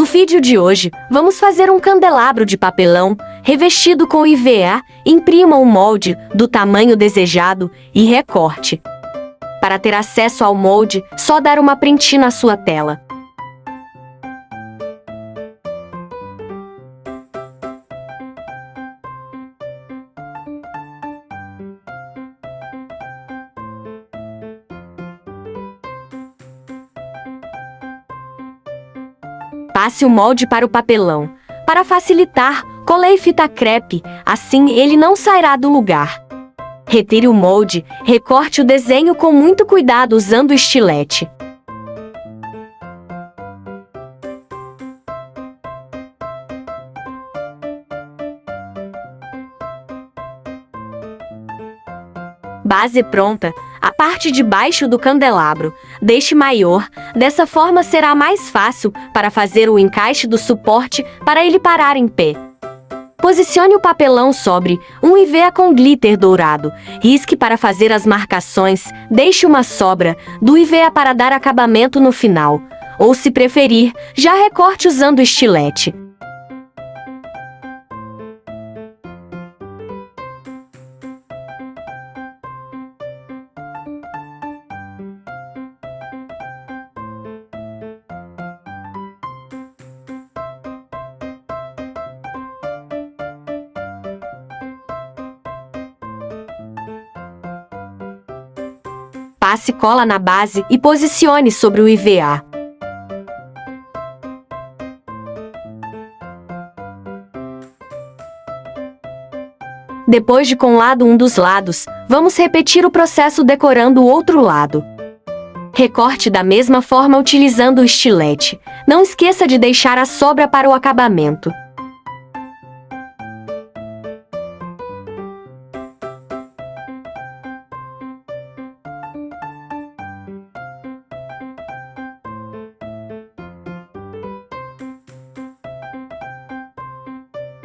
No vídeo de hoje, vamos fazer um candelabro de papelão revestido com IVA. Imprima o molde do tamanho desejado e recorte. Para ter acesso ao molde, só dar uma print na sua tela. Passe o molde para o papelão. Para facilitar, colei fita crepe, assim ele não sairá do lugar. Retire o molde, recorte o desenho com muito cuidado usando o estilete. Base pronta. A parte de baixo do candelabro, deixe maior, dessa forma será mais fácil para fazer o encaixe do suporte para ele parar em pé. Posicione o papelão sobre um IVA com glitter dourado, risque para fazer as marcações, deixe uma sobra do IVA para dar acabamento no final, ou se preferir, já recorte usando estilete. Passe cola na base e posicione sobre o IVA. Depois de colado um dos lados, vamos repetir o processo decorando o outro lado. Recorte da mesma forma utilizando o estilete. Não esqueça de deixar a sobra para o acabamento.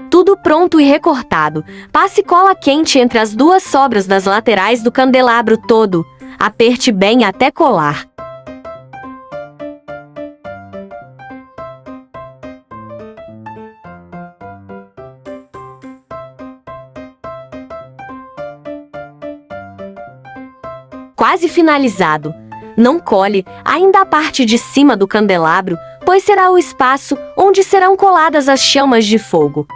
Tudo pronto e recortado. Passe cola quente entre as duas sobras das laterais do candelabro todo. Aperte bem até colar. Quase finalizado. Não cole ainda a parte de cima do candelabro, pois será o espaço onde serão coladas as chamas de fogo.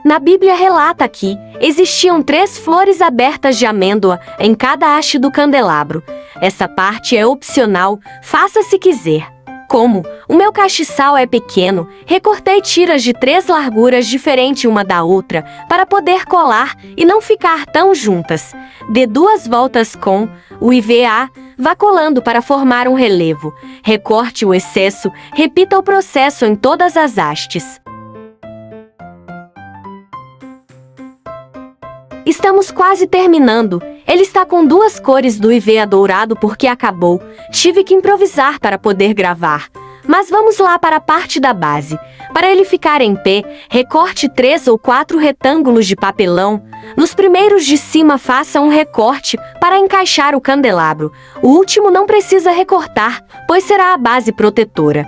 Na Bíblia relata que existiam 3 flores abertas de amêndoa em cada haste do candelabro. Essa parte é opcional, faça se quiser. Como o meu castiçal é pequeno, recortei tiras de 3 larguras diferentes uma da outra para poder colar e não ficar tão juntas. Dê 2 voltas com o IVA, vá colando para formar um relevo. Recorte o excesso, repita o processo em todas as hastes. Estamos quase terminando. Ele está com 2 cores do IVA dourado porque acabou. Tive que improvisar para poder gravar. Mas vamos lá para a parte da base. Para ele ficar em pé, recorte 3 ou 4 retângulos de papelão. Nos primeiros de cima faça um recorte para encaixar o candelabro. O último não precisa recortar, pois será a base protetora.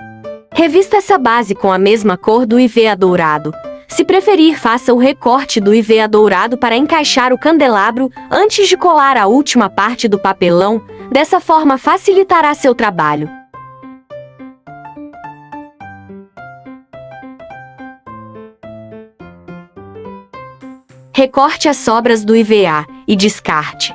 Revista essa base com a mesma cor do IVA dourado. Se preferir, faça o recorte do IVA dourado para encaixar o candelabro antes de colar a última parte do papelão. Dessa forma facilitará seu trabalho. Recorte as sobras do IVA e descarte.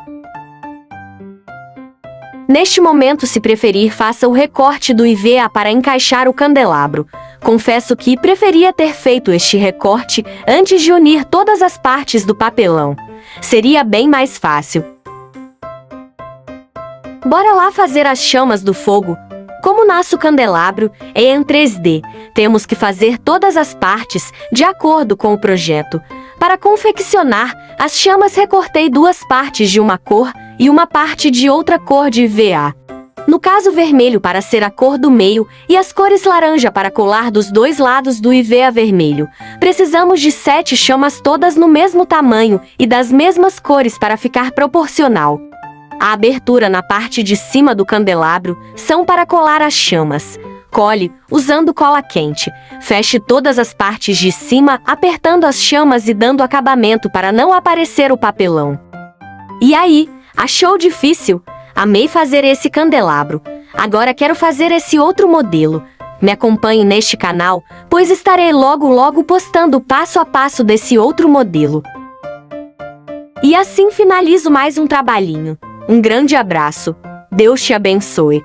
Neste momento, se preferir, faça o recorte do IVA para encaixar o candelabro. Confesso que preferia ter feito este recorte antes de unir todas as partes do papelão. Seria bem mais fácil. Bora lá fazer as chamas do fogo. Como nosso candelabro é em 3D, temos que fazer todas as partes de acordo com o projeto. Para confeccionar as chamas, recortei 2 partes de uma cor e uma parte de outra cor de IVA. No caso, vermelho para ser a cor do meio e as cores laranja para colar dos 2 lados do IVA vermelho. Precisamos de 7 chamas todas no mesmo tamanho e das mesmas cores para ficar proporcional. A abertura na parte de cima do candelabro são para colar as chamas. Cole, usando cola quente. Feche todas as partes de cima, apertando as chamas e dando acabamento para não aparecer o papelão. E aí, achou difícil? Amei fazer esse candelabro. Agora quero fazer esse outro modelo. Me acompanhe neste canal, pois estarei logo postando o passo a passo desse outro modelo. E assim finalizo mais um trabalhinho. Um grande abraço. Deus te abençoe.